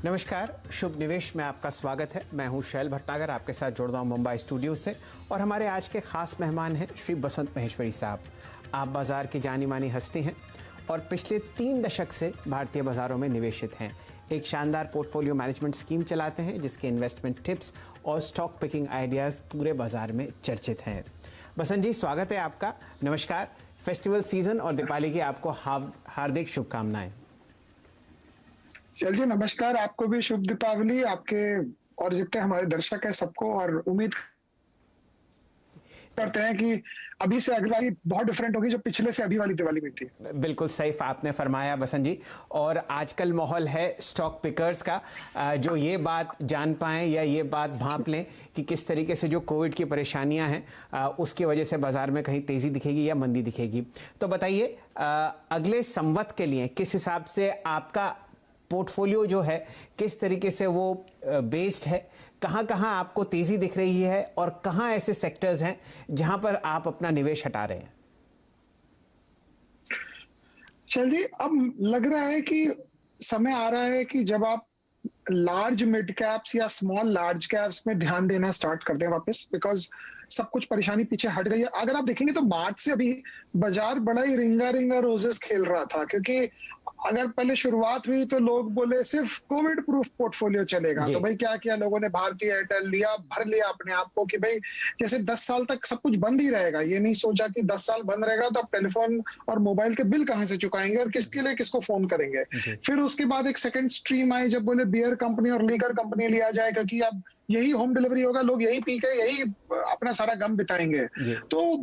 नमस्कार, शुभ निवेश में आपका स्वागत है। मैं हूं शैल भटनागर, आपके साथ जुड़ रहा हूं मुंबई स्टूडियो से। और हमारे आज के खास मेहमान हैं श्री बसंत महेश्वरी साहब। आप बाजार की जानी मानी हस्ती हैं और पिछले 3 दशक से भारतीय बाजारों में निवेशित हैं। एक शानदार पोर्टफोलियो मैनेजमेंट स्कीम चलाते हैं जिसके इन्वेस्टमेंट टिप्स और स्टॉक पिकिंग आइडियाज़ पूरे बाजार में चर्चित हैं। बसंत जी, स्वागत है आपका। नमस्कार। फेस्टिवल सीजन और दीपावली की आपको हार्दिक शुभकामनाएं। चल जी, नमस्कार। आपको भी शुभ दीपावली, आपके और जितने हमारे दर्शक हैं सबको। और उम्मीद करते हैं कि अभी से अगली वाली बहुत डिफरेंट होगी जो पिछले से अभी वाली दिवाली में थी। बिल्कुल सही आपने फरमाया बसंत जी। और आजकल माहौल है स्टॉक पिकर्स का, जो ये बात जान पाएं या ये बात भांप लें कि किस तरीके से जो कोविड की परेशानियां हैं उसकी वजह से बाजार में कहीं तेजी दिखेगी या मंदी दिखेगी। तो बताइए, अगले संवत के लिए किस हिसाब से आपका पोर्टफोलियो जो है किस तरीके से वो बेस्ड है, कहाँ कहाँ आपको तेजी दिख रही है और कहाँ ऐसे सेक्टर्स हैं जहां पर आप अपना निवेश हटा रहे हैं? चल जी, अब लग रहा है कि समय आ रहा है कि जब आप लार्ज मिड कैप्स या स्मॉल लार्ज कैप्स में ध्यान देना स्टार्ट कर दें वापस, बिकॉज सब कुछ परेशानी पीछे हट गई है। अगर आप देखेंगे तो मार्च से अभी बाजार बड़ा ही रिंगा रिंगा रोजेस खेल रहा था, क्योंकि अगर पहले शुरुआत हुई तो लोग बोले सिर्फ कोविड प्रूफ पोर्टफोलियो चलेगा। तो भाई क्या किया लोगों ने, भारतीय एयरटेल लिया, भर लिया अपने आप को कि भाई जैसे 10 साल तक सब कुछ बंद ही रहेगा। ये नहीं सोचा कि 10 साल बंद रहेगा तो आप टेलीफोन और मोबाइल के बिल कहां से चुकाएंगे और किसके लिए किसको फोन करेंगे। फिर उसके बाद एक सेकंड स्ट्रीम आई जब बोले बियर कंपनी और लीकर कंपनी लिया जाए, क्योंकि अब यही होम डिलीवरी होगा, लोग यही पी के यही अपना सारा गम बिताएंगे। तो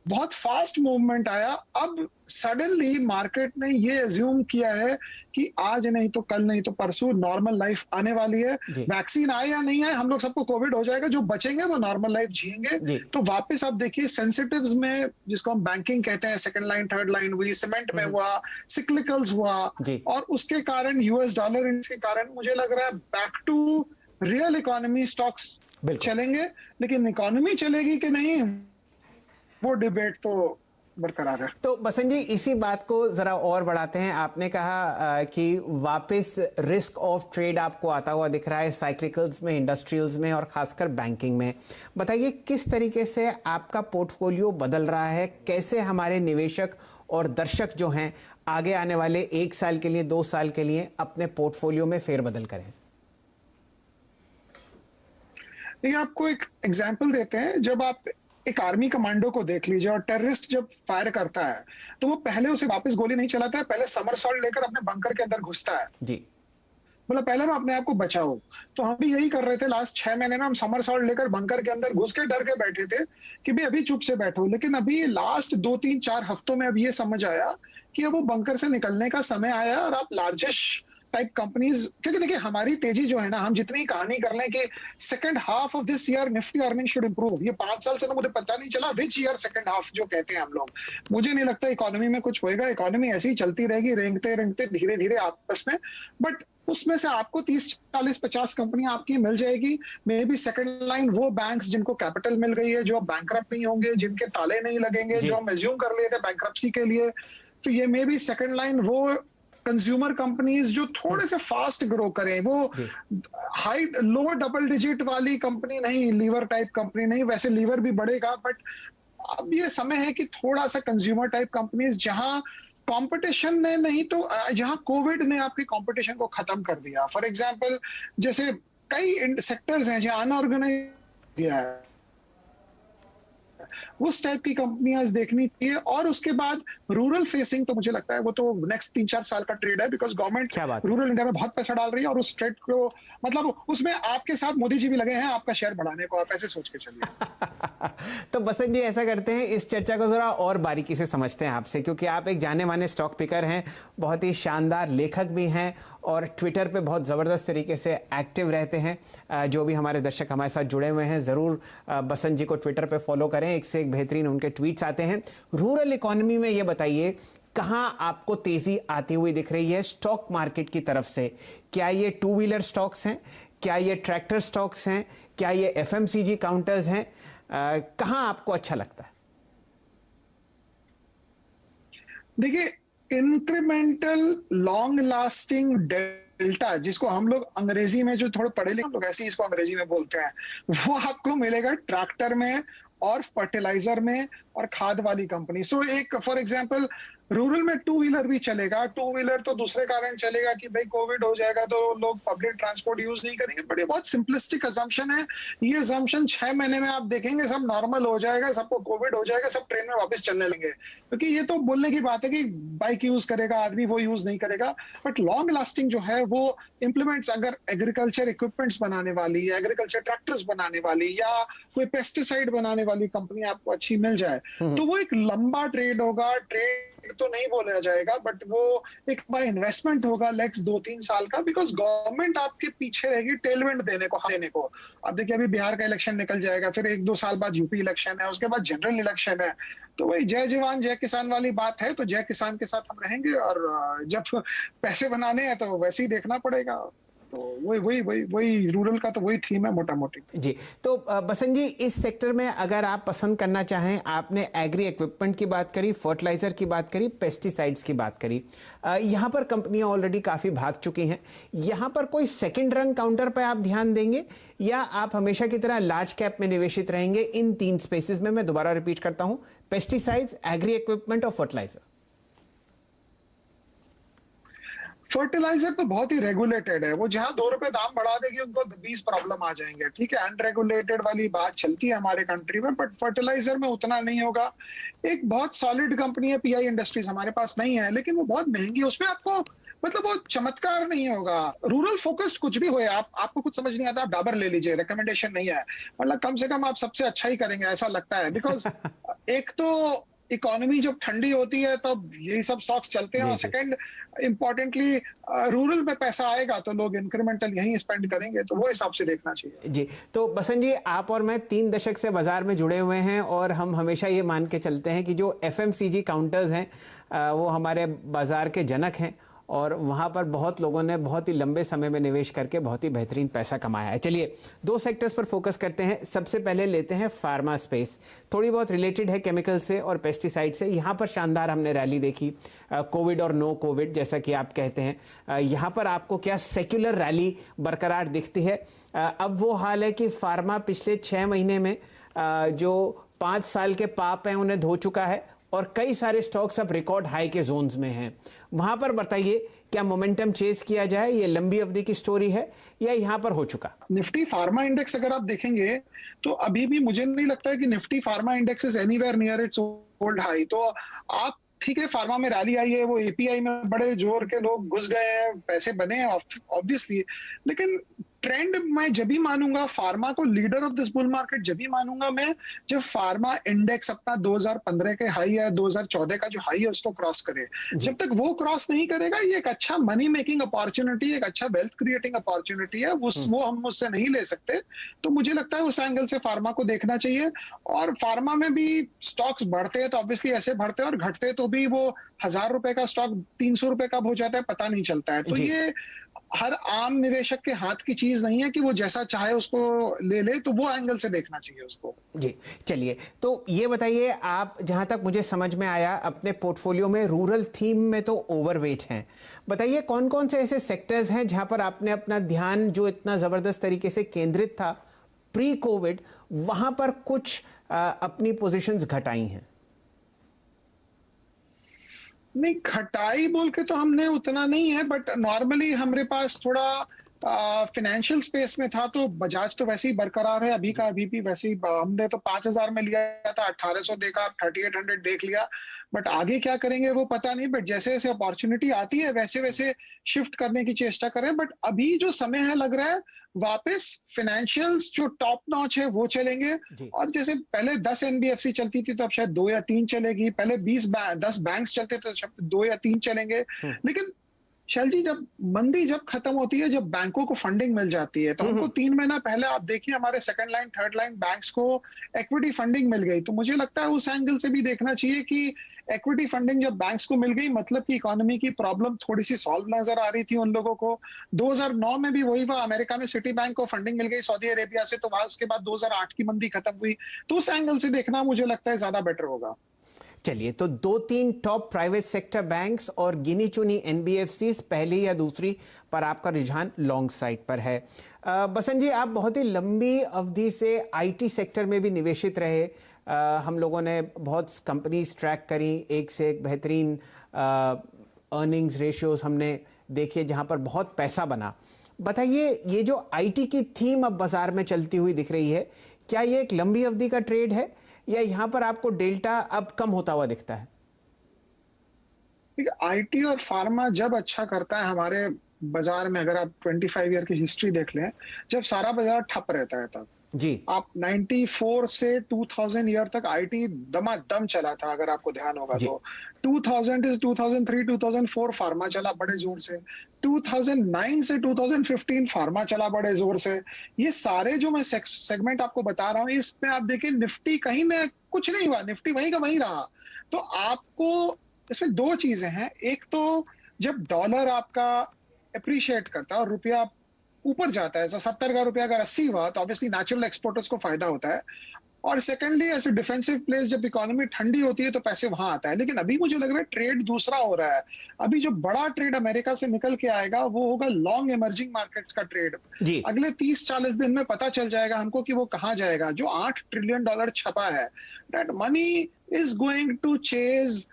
बहुत फास्ट मूवमेंट आया। अब सडनली मार्केट ने ये अज्यूम किया है कि आज नहीं तो कल नहीं तो परसों नॉर्मल लाइफ आने वाली है। वैक्सीन आए या नहीं आए, हम लोग सबको कोविड हो जाएगा, जो बचेंगे वो नॉर्मल लाइफ जिएंगे। तो वापस आप देखिए सेंसिटिव्स में, जिसको हम बैंकिंग कहते हैं, सेकंड लाइन थर्ड लाइन हुई, सीमेंट में हुआ, सिक्लिकल्स हुआ, और उसके कारण यूएस डॉलर इंडेक्स के कारण मुझे लग रहा है back to real economy stocks चलेंगे। लेकिन इकोनॉमी चलेगी कि नहीं वो डिबेट तो बरकरार है। तो बसंत जी, इसी बात को जरा और बढ़ाते हैं। आपने कहा कि वापस रिस्क ऑफ ट्रेड आपको आता हुआ दिख रहा है साइक्लिकल्स में, इंडस्ट्रियल्स में और खासकर बैंकिंग में। बताइए किस तरीके से आपका पोर्टफोलियो बदल रहा है, कैसे हमारे निवेशक और दर्शक जो हैं आगे आने वाले 1 साल के लिए 2 साल के लिए अपने पोर्टफोलियो में फेरबदल करें? देखिए, आपको एक एग्जाम्पल देते हैं। जब आप एक आर्मी कमांडो को देख लीजिए, और टेररिस्ट जब फायर करता है तो वो पहले उसे वापस गोली नहीं चलाता है, पहले समरसॉल्ट लेकर अपने बंकर के अंदर घुसता है जी। मतलब पहले मैं अपने आप को बचाऊं। तो हम भी यही कर रहे थे लास्ट 6 महीने में। हम समरसॉल्ट लेकर बंकर के अंदर घुस के डर के बैठे थे कि भाई अभी चुप से बैठो। लेकिन अभी लास्ट 2-3-4 हफ्तों में अब ये समझ आया कि अब वो बंकर से निकलने का समय आया। और आप लार्जेस्ट टाइप कंपनीज, क्योंकि देखिए हमारी तेजी जो है ना, हम जितनी कहानी कर लें कि second half of this year Nifty earning should improve, ये 5 साल से तो मुझे पता नहीं चला विच ईयर सेकंड हाफ जो कहते हैं हम लोग। मुझे नहीं लगता इकोनॉमी में कुछ होएगा। इकोनॉमी ऐसी ही चलती रहेगी, रेंगते रेंगते धीरे धीरे आपस में। बट उसमें से आपको 30-40-50 कंपनियां आपकी मिल जाएगी। मे बी सेकंड लाइन वो बैंक्स जिनको कैपिटल मिल गई है, जो बैंकरप्ट नहीं होंगे, जिनके ताले नहीं लगेंगे, जो हम एज्यूम कर लिए थे बैंकरप्सी के लिए। तो ये मे बी सेकंड लाइन वो कंज्यूमर कंपनीज जो थोड़े से फास्ट ग्रो करें, वो हाई लोअर डबल डिजिट वाली कंपनी नहीं, लीवर टाइप कंपनी नहीं। वैसे लीवर भी बढ़ेगा, बट अब ये समय है कि थोड़ा सा कंज्यूमर टाइप कंपनीज, जहां कंपटीशन ने नहीं तो जहां कोविड ने आपकी कंपटीशन को खत्म कर दिया। फॉर एग्जांपल जैसे कई सेक्टर्स हैं जहां अनऑर्गेनाइज गया है, उस टाइप की कंपनियां देखनी चाहिए। और उसके बाद रूरल फेसिंग, तो मुझे लगता है वो तो नेक्स्ट 3-4 साल का ट्रेड है, बिकॉज गवर्नमेंट रूरल इंडिया में बहुत पैसा डाल रही है। और उस ट्रेड को मतलब उसमें आपके साथ मोदी जी भी लगे हैं आपका शेयर बढ़ाने को, आप ऐसे सोच के चलिए। तो बसंत जी, ऐसा करते हैं, इस चर्चा को जरा और बारीकी से समझते हैं आपसे, क्योंकि आप एक जाने माने स्टॉक पिकर हैं, बहुत ही शानदार लेखक भी हैं और ट्विटर पे बहुत ज़बरदस्त तरीके से एक्टिव रहते हैं। जो भी हमारे दर्शक हमारे साथ जुड़े हुए हैं, ज़रूर बसंत जी को ट्विटर पे फॉलो करें, एक से एक बेहतरीन उनके ट्वीट्स आते हैं। रूरल इकोनॉमी में ये बताइए, कहाँ आपको तेज़ी आती हुई दिख रही है स्टॉक मार्केट की तरफ से? क्या ये 2 व्हीलर स्टॉक्स हैं, क्या ये ट्रैक्टर स्टॉक्स हैं, क्या ये FMCG काउंटर्स हैं? कहाँ आपको अच्छा लगता है? देखिए, इंक्रीमेंटल लॉन्ग लास्टिंग मिलता है, जिसको हम लोग अंग्रेजी में, जो थोड़े पढ़े लिखे हम लोग ऐसे ही इसको अंग्रेजी में बोलते हैं, वो आपको मिलेगा ट्रैक्टर में और फर्टिलाइजर में और खाद वाली कंपनी। सो एक फॉर एग्जांपल रूरल में टू व्हीलर भी चलेगा। टू व्हीलर तो दूसरे कारण चलेगा कि भाई कोविड हो जाएगा तो लोग पब्लिक ट्रांसपोर्ट यूज नहीं करेंगे, बट ये बहुत सिंपलिस्टिक अजम्पशन है। ये अजम्पशन 6 महीने में आप देखेंगे सब नॉर्मल हो जाएगा, सबको कोविड हो जाएगा, सब ट्रेन में वापस चलने लगेंगे। क्योंकि ये तो बोलने की बात है कि बाइक यूज करेगा आदमी, वो यूज नहीं करेगा, बट लॉन्ग लास्टिंग जो है वो इंप्लीमेंट्स, अगर एग्रीकल्चर इक्विपमेंट्स बनाने वाली या एग्रीकल्चर ट्रैक्टर्स बनाने वाली या कोई पेस्टिसाइड बनाने वाली कंपनी आपको अच्छी मिल जाए तो वो एक लंबा ट्रेड होगा। ट्रेड तो नहीं बोला जाएगा, बट वो एक इन्वेस्टमेंट होगा नेक्स्ट 2-3 साल का, बिकॉज गवर्नमेंट आपके पीछे रहेगी टेलविंड देने को। अब देखिए अभी बिहार का इलेक्शन निकल जाएगा, फिर 1-2 साल बाद यूपी इलेक्शन है, उसके बाद जनरल इलेक्शन है, तो वही जय जवान जय किसान वाली बात है। तो जय किसान के साथ हम रहेंगे, और जब पैसे बनाने हैं तो वैसे ही देखना पड़ेगा। तो वही रूरल का तो वही थीम है मोटा मोटी। जी, तो बसंत जी, इस सेक्टर में अगर आप पसंद करना चाहें, आपने एग्री इक्विपमेंट की बात करी, फर्टिलाइजर की बात करी, पेस्टिसाइड्स की बात करी, यहाँ पर कंपनियां ऑलरेडी काफी भाग चुकी हैं। यहाँ पर कोई सेकंड रंग काउंटर पर आप ध्यान देंगे या आप हमेशा की तरह लार्ज कैप में निवेशित रहेंगे इन 3 स्पेसेस में? मैं दोबारा रिपीट करता हूं, पेस्टिसाइड्स, एग्री इक्विपमेंट और फर्टिलाइजर। फर्टिलाइजर तो बहुत ही रेगुलेटेड है, वो जहां 2 रुपए दाम बढ़ा देगी उनको 20 प्रॉब्लम आ जाएंगे। ठीक है, अनरेगुलेटेड वाली बात चलती है हमारे कंट्री में, बट फर्टिलाइजर में उतना नहीं होगा। एक बहुत सॉलिड कंपनी है पीआई इंडस्ट्रीज, हमारे पास नहीं है, लेकिन वो बहुत महंगी है, उसमें आपको मतलब वो चमत्कार नहीं होगा। रूरल फोकस्ड कुछ भी हो, आपको कुछ समझ नहीं आता, आप डाबर ले लीजिए, रिकमेंडेशन नहीं है, मतलब कम से कम आप सबसे अच्छा ही करेंगे ऐसा लगता है। बिकॉज एक तो इकोनॉमी जब ठंडी होती है तब यही सब स्टॉक्स चलते हैं, और सेकंड इंपॉर्टेंटली रूरल में पैसा आएगा तो लोग इंक्रीमेंटल यहीं स्पेंड करेंगे, तो वो हिसाब से देखना चाहिए। जी, तो बसंत जी, आप और मैं 3 दशक से बाजार में जुड़े हुए हैं और हम हमेशा ये मान के चलते हैं कि जो एफएमसीजी काउंटर्स हैं वो हमारे बाजार के जनक हैं, और वहाँ पर बहुत लोगों ने बहुत ही लंबे समय में निवेश करके बहुत ही बेहतरीन पैसा कमाया है। चलिए 2 सेक्टर्स पर फोकस करते हैं। सबसे पहले लेते हैं फार्मा स्पेस, थोड़ी बहुत रिलेटेड है केमिकल से और पेस्टिसाइड से। यहाँ पर शानदार हमने रैली देखी, कोविड और नो कोविड जैसा कि आप कहते हैं। यहाँ पर आपको क्या सेक्युलर रैली बरकरार दिखती है? अब वो हाल है कि फार्मा पिछले 6 महीने में जो 5 साल के पाप हैं उन्हें धो चुका है, और कई सारे स्टॉक्स अब रिकॉर्ड हाई के जोन्स में हैं। वहां पर बताइए, क्या मोमेंटम चेस किया जाए? ये लंबी अवधि की स्टोरी है या यहां पर हो चुका? निफ्टी फार्मा इंडेक्स अगर आप देखेंगे तो अभी भी मुझे नहीं लगता है कि Nifty pharma index is anywhere near it's old high. तो आप ठीक है, फार्मा में रैली आई है, वो एपीआई में बड़े जोर के लोग घुस गए हैं, पैसे बने हैं ऑब्वियसली, लेकिन ट्रेंड मैं जब भी मानूंगा फार्मा को leader of this bull market, जब भी मानूंगा मैं जब फार्मा इंडेक्स अपना 2015 के हाई है, 2014 का जो हाई है उसको क्रॉस करे। जब तक वो क्रॉस नहीं करेगा, ये एक अच्छा मनी मेकिंग अपॉर्चुनिटी, एक अच्छा वेल्थ क्रिएटिंग अपॉर्चुनिटी है, वो हम उससे नहीं ले सकते। तो मुझे लगता है उस एंगल से फार्मा को देखना चाहिए। और फार्मा में भी स्टॉक्स बढ़ते हैं तो ऑब्वियसली ऐसे बढ़ते हैं, और घटते तो भी वो 1000 रुपए का स्टॉक 300 रुपए कब हो जाता है पता नहीं चलता है। तो ये हर आम निवेशक के हाथ की चीज नहीं है कि वो जैसा चाहे उसको ले ले, तो वो एंगल से देखना चाहिए उसको। जी, चलिए, तो ये बताइए, आप जहां तक मुझे समझ में आया अपने पोर्टफोलियो में रूरल थीम में तो ओवरवेट हैं। बताइए कौन कौन से ऐसे सेक्टर्स हैं जहां पर आपने अपना ध्यान जो इतना जबरदस्त तरीके से केंद्रित था प्री कोविड, वहां पर कुछ अपनी पोजीशंस घटाई हैं? नहीं, खटाई बोल के तो हमने उतना नहीं है, बट नॉर्मली हमारे पास थोड़ा फाइनेंशियल स्पेस में था, तो बजाज तो वैसे ही बरकरार है, अभी का अभी भी वैसे ही। हमने तो 5000 में लिया था, 1800 देखा, 3800 देख लिया, बट आगे क्या करेंगे वो पता नहीं। बट जैसे जैसे अपॉर्चुनिटी आती है वैसे वैसे शिफ्ट करने की चेष्टा करें। बट अभी जो समय है लग रहा है वापस फाइनेंशियल्स जो टॉप नॉच है वो चलेंगे। और जैसे पहले 10 एनबीएफसी चलती थी तो अब शायद 2 या 3 चलेगी, पहले 10 बैंक्स चलते थे तो 2 या 3 चलेंगे। लेकिन शैल जी, जब मंदी जब खत्म होती है, जब बैंकों को फंडिंग मिल जाती है, तो हमको 3 महीना पहले आप देखिए हमारे second line third line banks को इक्विटी फंडिंग मिल गई। तो मुझे लगता है उस एंगल से भी देखना चाहिए कि इक्विटी फंडिंग जब बैंक्स को मिल गई, मतलब कि इकोनॉमी की प्रॉब्लम थोड़ी सी सॉल्व नजर आ रही थी उन लोगों को। 2009 में भी वही हुआ, अमेरिका में सिटी बैंक को फंडिंग मिल गई सऊदी अरेबिया से, तो वहां उसके बाद 2008 की मंदी खत्म हुई। तो उस एंगल से देखना मुझे लगता है ज्यादा बेटर होगा। चलिए, तो 2-3 टॉप प्राइवेट सेक्टर बैंक्स और गिनी चुनी एनबीएफसीज पहली या दूसरी पर आपका रुझान लॉन्ग साइड पर है। बसंत जी, आप बहुत ही लंबी अवधि से आईटी सेक्टर में भी निवेशित रहे। हम लोगों ने बहुत कंपनीज ट्रैक करी, एक से एक बेहतरीन अर्निंग्स रेशियोज हमने देखे जहां पर बहुत पैसा बना। बताइए, ये जो आईटी की थीम अब बाजार में चलती हुई दिख रही है, क्या ये एक लंबी अवधि का ट्रेड है या यहां पर आपको डेल्टा अब कम होता हुआ दिखता है? आईटी और फार्मा जब अच्छा करता है हमारे बाजार में, अगर आप 25 ईयर की हिस्ट्री देख लें, जब सारा बाजार ठप रहता है तब जी। आप 94 से 2000 ईयर तक आईटी दमादम चला था, अगर आपको ध्यान होगा तो 2000 से 2003 2004 फार्मा चला बड़े जोर से, 2009 से 2015 फार्मा चला बड़े जोर से। ये सारे जो मैं सेगमेंट आपको बता रहा हूँ, इसमें आप देखिए निफ्टी कहीं ना कुछ नहीं हुआ, निफ्टी वहीं का वहीं रहा। तो आपको इसमें दो चीजें हैं, एक तो जब डॉलर आपका अप्रिशिएट करता है और रुपया ऊपर जाता है, 70 का रुपया अगर 80 हुआ तो ऑब्वियसली नेचुरल एक्सपोर्टर्स को फायदा होता है। और सेकेंडली ऐसे डिफेंसिव प्लेस, जब इकोनॉमी ठंडी होती है तो पैसे वहां आता है। लेकिन अभी मुझे लग रहा है ट्रेड दूसरा हो रहा है। अभी जो बड़ा ट्रेड अमेरिका से निकल के आएगा वो होगा लॉन्ग इमर्जिंग मार्केट्स का ट्रेड। अगले 30-40 दिन में पता चल जाएगा हमको कि वो कहां जाएगा। जो $8 ट्रिलियन छपा है, that money is going to chase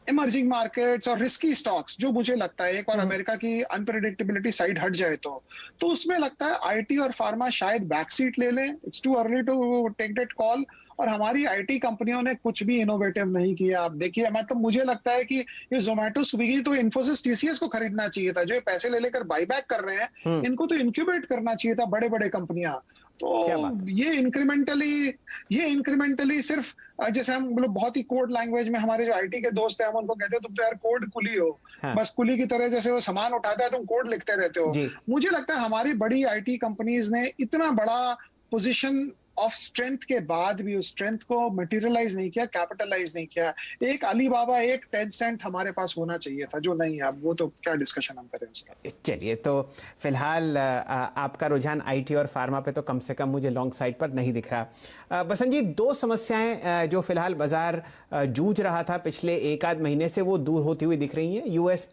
emerging markets और रिस्की स्टॉक्स। जो मुझे लगता है एक बार अमेरिका की अनप्रेडिक्टेबिलिटी साइड हट जाए तो उसमें लगता है आईटी और फार्मा शायद बैक सीट ले लें। It's too early to take that call. और हमारी आईटी कंपनियों ने कुछ भी इनोवेटिव नहीं किया। आप देखिए, मतलब मुझे लगता है कि ये जोमेटो, स्विगी, तो इन्फोसिस, टीसीएस को खरीदना चाहिए था। जो ये पैसे ले लेकर बाईबैक कर रहे हैं, इनको तो इंक्यूबेट करना चाहिए था, बड़े बड़े कंपनियां। तो ये इंक्रीमेंटली सिर्फ, जैसे हम लोग बहुत ही कोड लैंग्वेज में, हमारे जो आईटी के दोस्त हैं, हम उनको कहते हैं तुम तो यार कोड कुली हो। बस कुली की तरह जैसे वो सामान उठाता है तुम कोड लिखते रहते हो। मुझे लगता है हमारी बड़ी आईटी कंपनीज ने इतना बड़ा पोजीशन ऑफ स्ट्रेंथ के बाद भी उस स्ट्रेंथ को मटेरियलाइज नहीं किया, कैपिटलाइज नहीं किया। एक अलीबाबा, एक टेंसेंट हमारे पास होना चाहिए था, जो नहीं है। अब वो तो क्या डिस्कशन हम करें उसका। चलिए, तो फिलहाल आपका रुझान आईटी और फार्मा पे तो कम से कम मुझे लॉन्ग साइड पर नहीं दिख रहा। बसंत जी, दो समस्याएं जो फिलहाल बाजार जूझ रहा था पिछले एक आध महीने से, वो दूर होती हुई दिख रही हैं। यूएस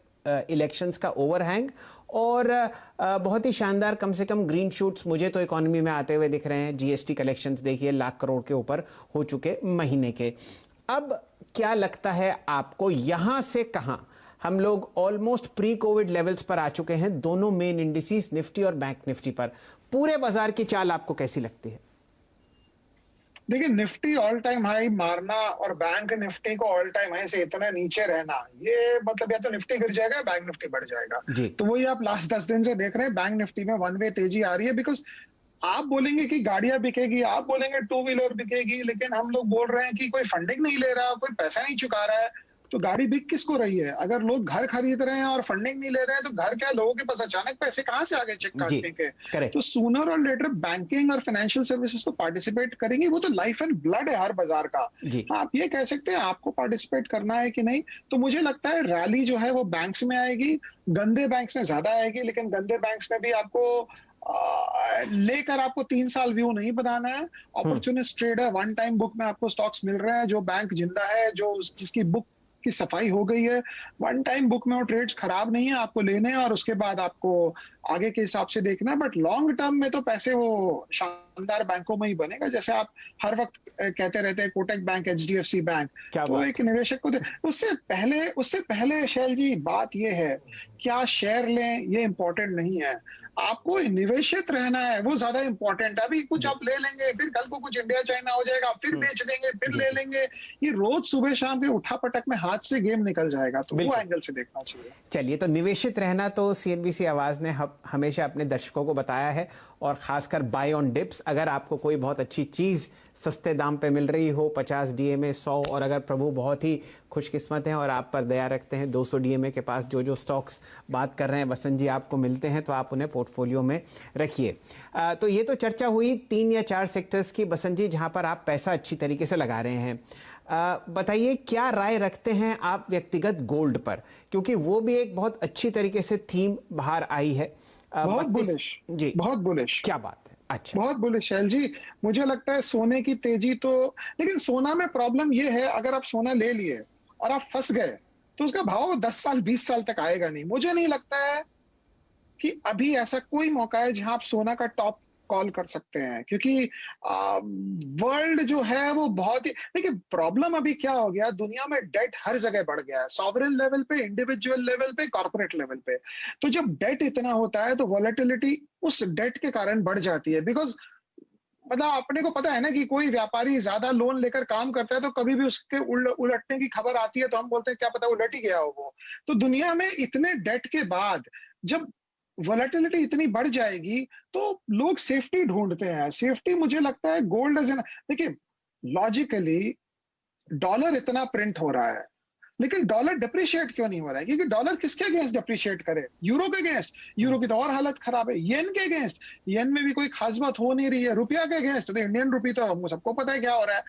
इलेक्शंस का ओवरहैंग और बहुत ही शानदार कम से कम ग्रीन शूट्स मुझे तो इकोनॉमी में आते हुए दिख रहे हैं। जीएसटी कलेक्शंस देखिए, लाख करोड़ के ऊपर हो चुके महीने के। अब क्या लगता है आपको, यहां से कहां हम लोग ऑलमोस्ट प्री कोविड लेवल्स पर आ चुके हैं, दोनों मेन इंडिसेस निफ्टी और बैंक निफ्टी पर। पूरे बाजार की चाल आपको कैसी लगती है? देखिए, निफ्टी ऑल टाइम हाई मारना और बैंक निफ्टी को ऑल टाइम हाई से इतना नीचे रहना, ये मतलब या तो निफ्टी गिर जाएगा, बैंक निफ्टी बढ़ जाएगा। तो वही आप लास्ट 10 दिन से देख रहे हैं, बैंक निफ्टी में वन वे तेजी आ रही है। बिकॉज आप बोलेंगे कि गाड़ियां बिकेगी, आप बोलेंगे टू व्हीलर बिकेगी, लेकिन हम लोग बोल रहे हैं कि कोई फंडिंग नहीं ले रहा, कोई पैसा नहीं चुका रहा है, तो गाड़ी बिक किसको रही है? अगर लोग घर खरीद रहे हैं और फंडिंग नहीं ले रहे हैं, तो घर क्या, लोगों के पास अचानक पैसे कहां से आ गए चेक काटने के? तो सूनर और लेटर बैंकिंग और फाइनेंशियल सर्विसेज तो पार्टिसिपेट करेंगी। वो तो लाइफ एंड ब्लड है हर बाजार का। आप ये कह सकते हैं आपको पार्टिसिपेट करना है कि नहीं। तो मुझे लगता है रैली जो है वो बैंक्स में आएगी, गंदे बैंक्स में ज्यादा आएगी। लेकिन गंदे बैंक्स में भी आपको लेकर आपको 3 साल व्यू नहीं बनाना है। अपॉर्चुनिस्ट ट्रेड है, वन टाइम बुक में आपको स्टॉक्स मिल रहे हैं। जो बैंक जिंदा है, जो जिसकी बुक की सफाई हो गई है, वन टाइम बुक में वो ट्रेड्स खराब नहीं है, आपको लेने हैं और उसके बाद आपको आगे के हिसाब से देखना है। बट लॉन्ग टर्म में तो पैसे वो शानदार बैंकों में ही बनेगा। जैसे आप हर वक्त कहते रहते हैं कोटक बैंक, एचडीएफसी बैंक, तो एक निवेशक को उससे पहले शैल जी, बात ये है, क्या शेयर लें ये इंपॉर्टेंट नहीं है। आपको निवेशित रहना है, वो ज्यादा इंपॉर्टेंट है। अभी कुछ आप ले लेंगे, फिर कल को कुछ इंडिया चाइना हो जाएगा, फिर बेच देंगे, फिर ले लेंगे। ये रोज सुबह शाम के उठा पटक में हाथ से गेम निकल जाएगा। तो वो एंगल से देखना चाहिए। चलिए, तो निवेशित रहना तो सीएनबीसी आवाज ने हमेशा अपने दर्शकों को बताया है, और खासकर बाय ऑन डिप्स। अगर आपको कोई बहुत अच्छी चीज सस्ते दाम पे मिल रही हो, 50 डीएमए 100, और अगर प्रभु बहुत ही खुशकिस्मत हैं और आप पर दया रखते हैं, 200 डीएमए के पास जो स्टॉक्स बात कर रहे हैं बसंत जी आपको मिलते हैं, तो आप उन्हें पोर्टफोलियो में रखिए। तो ये तो चर्चा हुई 3 या 4 सेक्टर्स की बसंत जी, जहां पर आप पैसा अच्छी तरीके से लगा रहे हैं। बताइए, क्या राय रखते हैं आप व्यक्तिगत गोल्ड पर, क्योंकि वो भी एक बहुत अच्छी तरीके से थीम बाहर आई है। बहुत बुलिश जी, बहुत बुलिश। क्या बात है। अच्छा। बहुत बुलिश है जी। मुझे लगता है सोने की तेजी तो, लेकिन सोना में प्रॉब्लम ये है, अगर आप सोना ले लिए और आप फंस गए तो उसका भाव 10 साल 20 साल तक आएगा नहीं। मुझे नहीं लगता है कि अभी ऐसा कोई मौका है जहां आप सोना का टॉप कॉल कर सकते हैं, क्योंकि वर्ल्ड जो है वो बहुत ही, देखिए प्रॉब्लम अभी क्या हो गया, दुनिया में डेट हर जगह बढ़ गया है, सॉवरेन लेवल पे, इंडिविजुअल लेवल पे, कॉर्पोरेट लेवल पे। तो जब डेट इतना होता है तो वॉलेटिलिटी उस डेट के कारण बढ़ जाती है। बिकॉज मतलब अपने को पता है ना कि कोई व्यापारी ज्यादा लोन लेकर काम करता है तो कभी भी उसके उलटने की खबर आती है तो हम बोलते हैं क्या पता उलट ही गया हो वो। तो दुनिया में इतने डेट के बाद जब वॉलेटिलिटी इतनी बढ़ जाएगी तो लोग सेफ्टी ढूंढते हैं। सेफ्टी मुझे लगता है गोल्ड एज एन, देखिए लॉजिकली डॉलर इतना प्रिंट हो रहा है लेकिन डॉलर डिप्रिशिएट क्यों नहीं हो रहा है? क्योंकि डॉलर किसके अगेंस्ट डिप्रिशिएट करे? यूरो के अगेंस्ट। यूरो की तो और हालत खराब है। येन के अगेंस्ट, येन में भी कोई खास बात हो नहीं रही है। रुपया के अगेंस्ट तो इंडियन रुपी तो हमको सबको पता है क्या हो रहा है।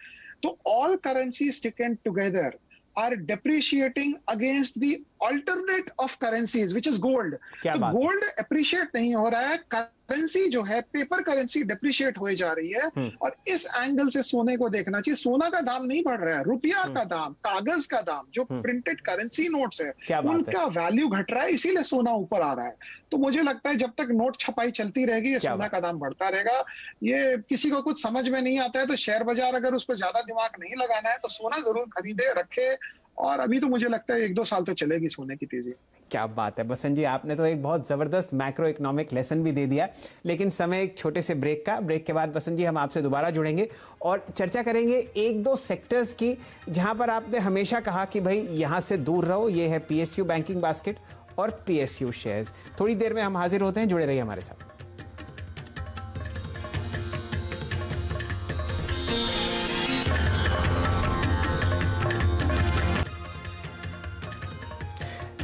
तो all currency stick and together are depreciating against the alternate of currencies which is gold। क्या तो बात है। गोल्ड अप्रिशिएट नहीं हो रहा है, करेंसी जो है पेपर करेंसी डिप्रिशिएट हो जा रही है। और इस एंगल से सोने को देखना चाहिए। सोना का दाम नहीं बढ़ रहा है, रुपया का दाम, कागज का दाम, जो प्रिंटेड करेंसी नोट्स है क्या बात है। उनका वैल्यू घट रहा है, इसीलिए सोना ऊपर आ रहा है। तो मुझे लगता है जब तक नोट छपाई चलती रहेगी ये क्या सोना बात। का दाम बढ़ता रहेगा। ये किसी को कुछ समझ में नहीं आता है तो शेयर बाजार अगर उसको ज्यादा दिमाग नहीं लगाना है तो सोना जरूर खरीदे रखे। और अभी तो मुझे लगता है 1-2 साल तो चलेगी सोने की तेजी। क्या बात है बसंत जी, आपने तो एक बहुत जबरदस्त मैक्रो इकोनॉमिक लेसन भी दे दिया। लेकिन समय एक छोटे से ब्रेक का, ब्रेक के बाद बसंत जी हम आपसे दोबारा जुड़ेंगे और चर्चा करेंगे एक दो सेक्टर्स की जहां पर आपने हमेशा कहा कि भाई यहां से दूर रहो। ये है पीएसयू बैंकिंग बास्केट और पीएसयू शेयर्स। थोड़ी देर में हम हाजिर होते हैं, जुड़े रहिए हमारे साथ।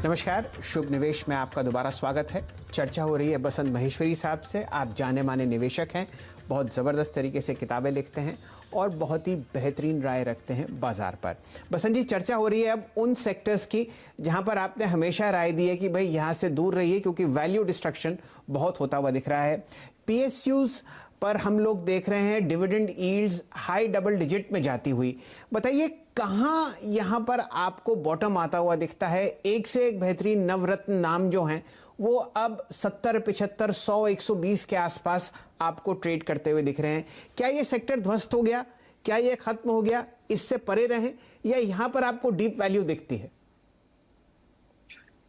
नमस्कार, शुभ निवेश में आपका दोबारा स्वागत है। चर्चा हो रही है बसंत महेश्वरी साहब से। आप जाने माने निवेशक हैं, बहुत ज़बरदस्त तरीके से किताबें लिखते हैं और बहुत ही बेहतरीन राय रखते हैं बाजार पर। बसंत जी, चर्चा हो रही है अब उन सेक्टर्स की जहां पर आपने हमेशा राय दी है कि भाई यहां से दूर रहिए क्योंकि वैल्यू डिस्ट्रक्शन बहुत होता हुआ दिख रहा है। पीएसयूज पर हम लोग देख रहे हैं dividend yields high double digit में जाती हुई। बताइए कहाँ यहाँ पर आपको बॉटम आता हुआ दिखता है? एक से एक बेहतरीन नवरत्न नाम जो हैं वो अब 70, 75, 100, 120 के आसपास आपको ट्रेड करते हुए दिख रहे हैं। क्या ये सेक्टर ध्वस्त हो गया? क्या ये खत्म हो गया? इससे परे रहें या यहाँ पर आपको डीप वैल्यू दिखती है?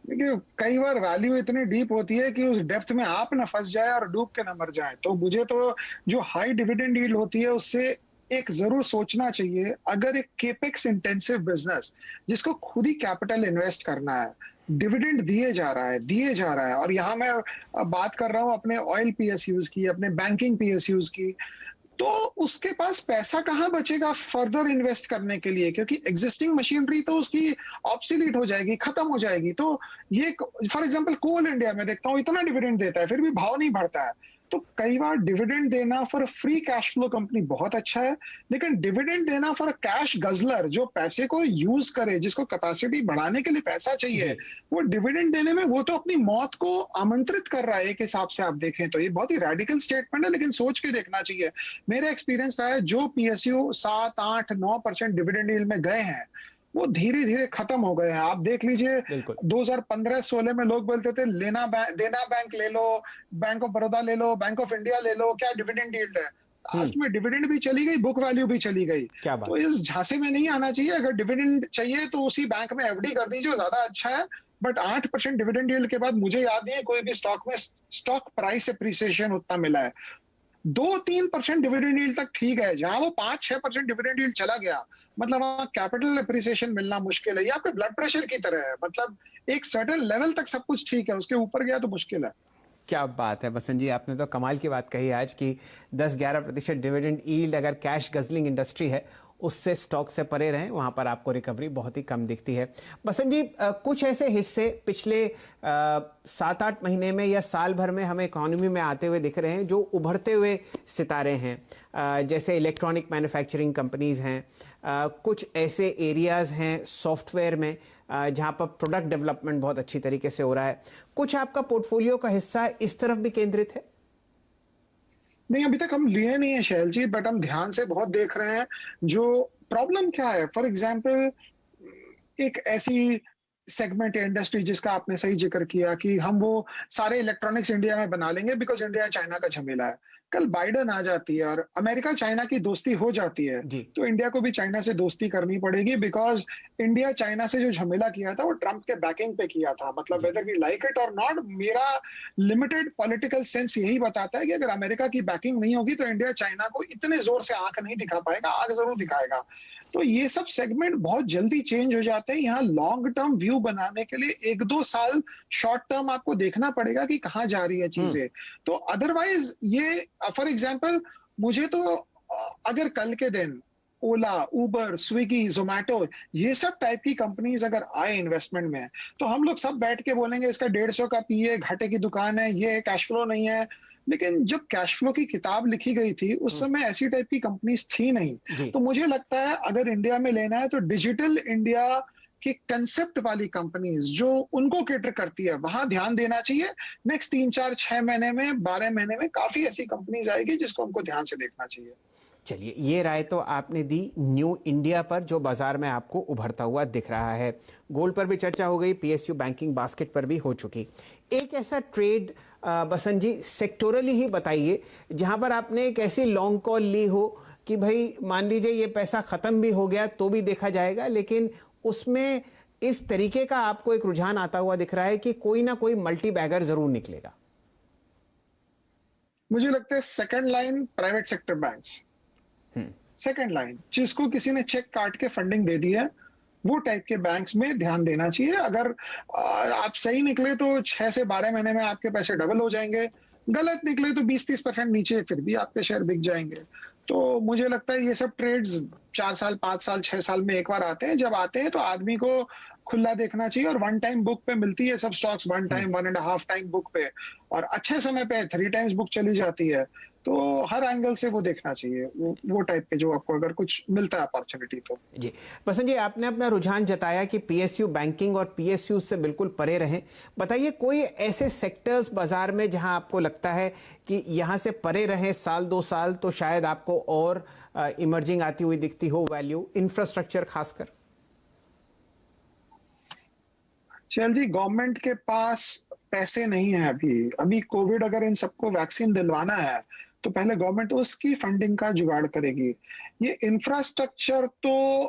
देखिए कई बार वैल्यू इतनी डीप होती है कि उस डेप्थ में आप ना फंस जाए और डूब के ना मर जाए। तो मुझे तो जो हाई डिविडेंड यील्ड होती है उससे एक जरूर सोचना चाहिए। अगर एक केपेक्स इंटेंसिव बिजनेस जिसको खुद ही कैपिटल इन्वेस्ट करना है, डिविडेंड दिए जा रहा है और यहाँ मैं बात कर रहा हूँ अपने ऑयल पीएसयूज की, अपने बैंकिंग पीएसयूज की, तो उसके पास पैसा कहाँ बचेगा फर्दर इन्वेस्ट करने के लिए? क्योंकि एग्जिस्टिंग मशीनरी तो उसकी ऑब्सोलीट हो जाएगी, खत्म हो जाएगी। तो ये फॉर एग्जांपल कोल इंडिया में देखता हूँ इतना डिविडेंड देता है फिर भी भाव नहीं बढ़ता है। तो कई बार डिविडेंड देना for free cash flow company बहुत अच्छा है, लेकिन डिविडेंड देना फॉर कैश गजलर जो पैसे को यूज करे, जिसको कैपेसिटी बढ़ाने के लिए पैसा चाहिए, वो डिविडेंड देने में वो तो अपनी मौत को आमंत्रित कर रहा है। एक हिसाब से आप देखें तो ये बहुत ही रेडिकल स्टेटमेंट है, लेकिन सोच के देखना चाहिए। मेरा एक्सपीरियंस रहा है जो पीएसयू 7, 8, 9% डिविडेंड यील्ड में गए हैं वो धीरे धीरे खत्म हो गए हैं। आप देख लीजिए 2015-16 में लोग बोलते थे देना बैंक ले लो, बैंक ऑफ बड़ौदा ले लो, बैंक ऑफ इंडिया ले लो, क्या डिविडेंड यील्ड है। लास्ट में डिविडेंड भी चली गई, बुक वैल्यू भी चली गई। तो इस झांसे में नहीं आना चाहिए। अगर डिविडेंड चाहिए तो उसी बैंक में एफडी कर दीजिए, ज्यादा अच्छा है। बट 8% डिविडेंड यील्ड के बाद मुझे याद नहीं है कोई भी स्टॉक में स्टॉक प्राइस एप्रिसिएशन उतना मिला है। 2-3% डिविडेंड यील्ड तक ठीक है, जहां वो 5-6% डिविडेंड यील्ड चला गया मतलब वहां कैपिटल एप्रिसिएशन मिलना मुश्किल है। ये आपके ब्लड प्रेशर की तरह है, मतलब एक सर्टेन लेवल तक सब कुछ ठीक है, उसके ऊपर गया तो मुश्किल है। क्या बात है बसंत जी, आपने तो कमाल की बात कही आज की 10-11% डिविडेंड यील्ड अगर कैश गजलिंग इंडस्ट्री है उससे स्टॉक से परे रहें, वहाँ पर आपको रिकवरी बहुत ही कम दिखती है। बसंत जी, कुछ ऐसे हिस्से पिछले 7-8 महीने में या साल भर में हमें इकोनॉमी में आते हुए दिख रहे हैं जो उभरते हुए सितारे हैं, जैसे इलेक्ट्रॉनिक मैन्युफैक्चरिंग कंपनीज हैं, कुछ ऐसे एरियाज़ हैं सॉफ्टवेयर में जहाँ पर प्रोडक्ट डेवलपमेंट बहुत अच्छी तरीके से हो रहा है। कुछ आपका पोर्टफोलियो का हिस्सा इस तरफ भी केंद्रित है? नहीं, अभी तक हम लिए नहीं है शैल जी, बट हम ध्यान से बहुत देख रहे हैं। जो प्रॉब्लम क्या है, फॉर एग्जाम्पल एक ऐसी सेगमेंट या इंडस्ट्री जिसका आपने सही जिक्र किया कि हम वो सारे इलेक्ट्रॉनिक्स इंडिया में बना लेंगे बिकॉज इंडिया चाइना का झमेला है। कल बाइडन आ जाती है और अमेरिका चाइना की दोस्ती हो जाती है, जी। तो इंडिया को भी चाइना से दोस्ती करनी पड़ेगी बिकॉज इंडिया चाइना से जो झमेला किया था वो ट्रंप के बैकिंग पे किया था। मतलब जी। वेदर वी लाइक इट और नॉट, मेरा लिमिटेड पॉलिटिकल सेंस यही बताता है कि अगर अमेरिका की बैकिंग नहीं होगी तो इंडिया चाइना को इतने जोर से आंख नहीं दिखा पाएगा, आंख जरूर दिखाएगा। तो ये सब सेगमेंट बहुत जल्दी चेंज हो जाते हैं। यहाँ लॉन्ग टर्म व्यू बनाने के लिए 1-2 साल शॉर्ट टर्म आपको देखना पड़ेगा कि कहाँ जा रही है चीजें। तो अदरवाइज ये फॉर एग्जाम्पल मुझे तो अगर कल के दिन ओला, उबर, स्विगी, जोमैटो ये सब टाइप की कंपनीज अगर आए इन्वेस्टमेंट में, तो हम लोग सब बैठ के बोलेंगे इसका 150 का पीए, घाटे की दुकान है, ये कैश फ्लो नहीं है। लेकिन जब कैश फ्लो की किताब लिखी गई थी उस समय ऐसी टाइप की कंपनीज थी नहीं। जी। तो मुझे लगता है अगर इंडिया में लेना है तो डिजिटल इंडिया के कंसेप्ट वाली कंपनीज जो उनको केटर करती है वहां ध्यान देना चाहिए। नेक्स्ट 3-4-6 महीने में, 12 महीने में काफी ऐसी कंपनीज आएगी जिसको हमको ध्यान से देखना चाहिए। चलिए, ये राय तो आपने दी न्यू इंडिया पर जो बाजार में आपको उभरता हुआ दिख रहा है। गोल्ड पर भी चर्चा हो गई, पीएसयू बैंकिंग बास्केट पर भी हो चुकी। एक ऐसा ट्रेड बसंत जी सेक्टोरली ही बताइए जहां पर आपने एक ऐसी लॉन्ग कॉल ली हो कि भाई मान लीजिए ये पैसा खत्म भी हो गया तो भी देखा जाएगा, लेकिन उसमें इस तरीके का आपको एक रुझान आता हुआ दिख रहा है कि कोई ना कोई मल्टी बैगर जरूर निकलेगा। मुझे लगता है second line private sector banks, second line जिसको किसी ने चेक काट के फंडिंग दे दी है, वो टाइप के बैंक्स में ध्यान देना चाहिए। अगर आप सही निकले तो 6 से 12 महीने में आपके पैसे डबल हो जाएंगे, गलत निकले तो 20-30% नीचे फिर भी आपके शेयर बिक जाएंगे। तो मुझे लगता है ये सब ट्रेड्स 4 साल, 5 साल, 6 साल में एक बार आते हैं। जब आते हैं तो आदमी को खुला देखना चाहिए और 1 टाइम बुक पे मिलती है सब स्टॉक्स, 1 टाइम, 1.5 टाइम बुक पे, और अच्छे समय पे 3 टाइम्स बुक चली जाती है। तो हर एंगल से वो देखना चाहिए, वो टाइप के जो आपको अगर कुछ मिलता है अपॉर्चुनिटी तो। जी बसंत जी, आपने अपना रुझान जताया कि पीएसयू बैंकिंग और पीएसयू से बिल्कुल परे रहें। बताइए कोई ऐसे सेक्टर्स बाजार में जहां आपको लगता है कि यहां से परे रहें साल 2 साल तो शायद आपको और इमर्जिंग आती हुई दिखती हो वैल्यू, इंफ्रास्ट्रक्चर खासकर। चल जी, गवर्नमेंट के पास पैसे नहीं है अभी कोविड, अगर इन सबको वैक्सीन दिलवाना है तो पहले गवर्नमेंट उसकी फंडिंग का जुगाड़ करेगी। ये इंफ्रास्ट्रक्चर तो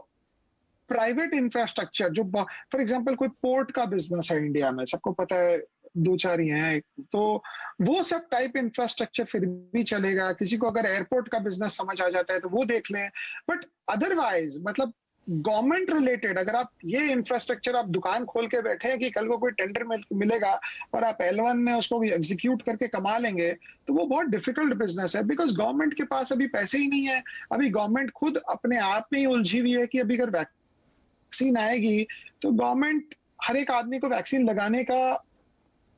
प्राइवेट इंफ्रास्ट्रक्चर जो फॉर एग्जांपल कोई पोर्ट का बिजनेस है इंडिया में, सबको पता है 2-4 ही हैं, तो वो सब टाइप इंफ्रास्ट्रक्चर फिर भी चलेगा। किसी को अगर एयरपोर्ट का बिजनेस समझ आ जाता है तो वो देख लें। बट अदरवाइज मतलब गवर्नमेंट रिलेटेड अगर आप ये इंफ्रास्ट्रक्चर आप दुकान खोल के बैठे हैं कि कल को कोई टेंडर मिलेगा और आप L1 में उसको एग्जीक्यूट करके कमा लेंगे, तो वो बहुत डिफिकल्ट बिजनेस है बिकॉज गवर्नमेंट के पास अभी पैसे ही नहीं है। अभी गवर्नमेंट खुद अपने आप में ही उलझी हुई है कि अभी अगर वैक्सीन आएगी तो गवर्नमेंट हर एक आदमी को वैक्सीन लगाने का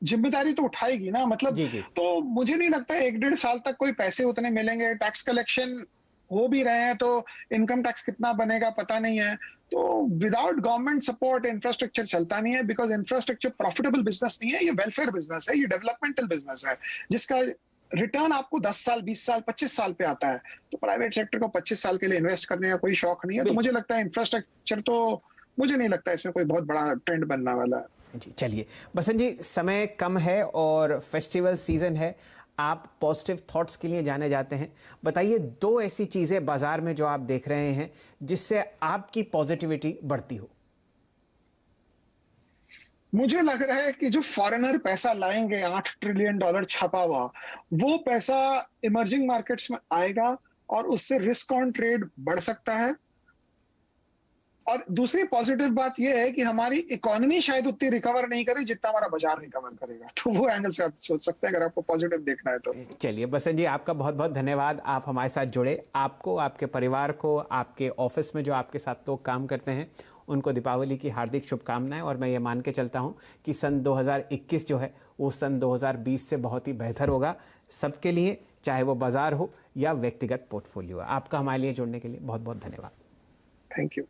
जिम्मेदारी तो उठाएगी ना, मतलब। जी जी। तो मुझे नहीं लगता 1-1.5 साल तक कोई पैसे उतने मिलेंगे। टैक्स कलेक्शन हो भी रहे हैं तो इनकम टैक्स कितना बनेगा पता नहीं है। तो विदाउट गवर्नमेंट सपोर्ट इंफ्रास्ट्रक्चर चलता नहीं है बिकॉज इंफ्रास्ट्रक्चर प्रॉफिटेबल बिजनेस नहीं है, ये वेलफेयर बिजनेस है, ये डेवलपमेंटल बिजनेस है जिसका रिटर्न आपको 10 साल, 20 साल, 25 साल पे आता है। तो प्राइवेट सेक्टर को 25 साल के लिए इन्वेस्ट करने का कोई शौक नहीं है। तो मुझे लगता है इंफ्रास्ट्रक्चर तो मुझे नहीं लगता इसमें कोई बहुत बड़ा ट्रेंड बनने वाला है। जी चलिए बसंत जी, समय कम है और फेस्टिवल सीजन है, आप पॉजिटिव थॉट्स के लिए जाने जाते हैं। बताइए 2 ऐसी चीजें बाजार में जो आप देख रहे हैं जिससे आपकी पॉजिटिविटी बढ़ती हो। मुझे लग रहा है कि जो फॉरेनर पैसा लाएंगे, $8 ट्रिलियन छपा हुआ, वो पैसा इमर्जिंग मार्केट्स में आएगा और उससे रिस्क ऑन ट्रेड बढ़ सकता है। और दूसरी पॉजिटिव बात यह है कि हमारी इकोनॉमी शायद उतनी रिकवर नहीं करे जितना हमारा बाजार रिकवर करेगा। तो वो एंगल से आप सोच सकते हैं अगर आपको पॉजिटिव देखना है तो। चलिए बसंत जी, आपका बहुत बहुत धन्यवाद, आप हमारे साथ जुड़े। आपको, आपके परिवार को, आपके ऑफिस में जो आपके साथ लोग काम करते हैं उनको दीपावली की हार्दिक शुभकामनाएं। और मैं ये मान के चलता हूँ कि सन 2021 जो है वो सन 2020 से बहुत ही बेहतर होगा सबके लिए, चाहे वो बाजार हो या व्यक्तिगत पोर्टफोलियो। आपका हमारे लिए जुड़ने के लिए बहुत बहुत धन्यवाद। Thank you.